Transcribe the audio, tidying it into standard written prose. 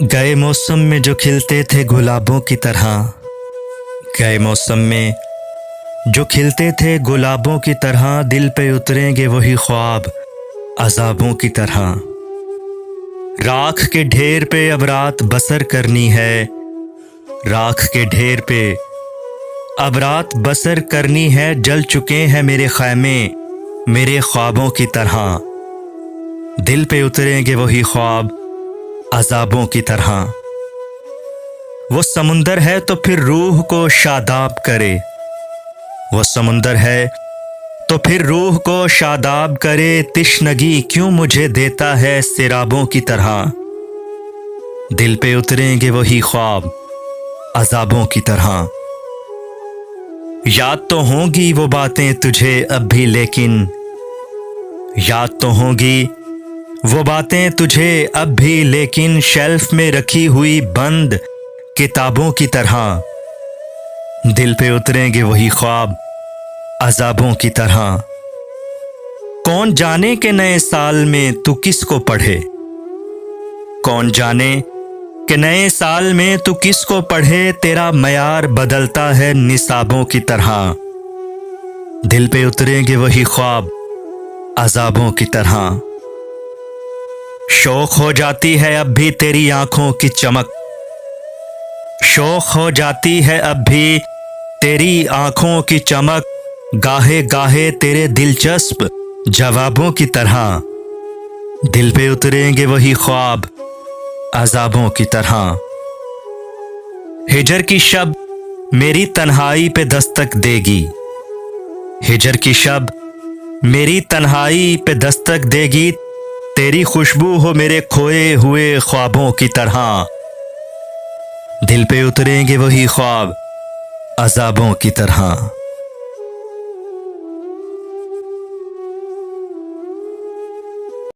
गए मौसम में जो खिलते थे गुलाबों की तरह, गए मौसम में जो खिलते थे गुलाबों की तरह, दिल पे उतरेंगे वही ख्वाब अज़ाबों की तरह। राख के ढेर पे अब रात बसर करनी है, राख के ढेर पे अब रात बसर करनी है। जल चुके हैं मेरे खैमे मेरे ख्वाबों की तरह, दिल पे उतरेंगे वही ख्वाब अज़ाबों की तरह। वो समुंदर है तो फिर रूह को शादाब करे, वो समुंदर है तो फिर रूह को शादाब करे। तिश्नगी क्यों मुझे देता है सिराबों की तरह, दिल पे उतरेंगे वही ख्वाब अज़ाबों की तरह। याद तो होंगी वो बातें तुझे अब भी, लेकिन याद तो होंगी वो बातें तुझे अब भी, लेकिन शेल्फ में रखी हुई बंद किताबों की तरह, दिल पे उतरेंगे वही ख्वाब अज़ाबों की तरह। कौन जाने के नए साल में तू किसको पढ़े, कौन जाने कि नए साल में तू किसको पढ़े। तेरा मयार बदलता है निसाबों की तरह, दिल पे उतरेंगे वही ख्वाब अज़ाबों की तरह। शौक हो जाती है अब भी तेरी आंखों की चमक, शौक हो जाती है अब भी तेरी आंखों की चमक। गाहे गाहे तेरे दिलचस्प जवाबों की तरह, दिल पे उतरेंगे वही ख्वाब अज़ाबों की तरह। हिजर की शब मेरी तन्हाई पे दस्तक देगी, हिजर की शब मेरी तन्हाई पे दस्तक देगी। तेरी खुशबू हो मेरे खोए हुए ख्वाबों की तरह, दिल पे उतरेंगे वही ख्वाब अज़ाबों की तरह।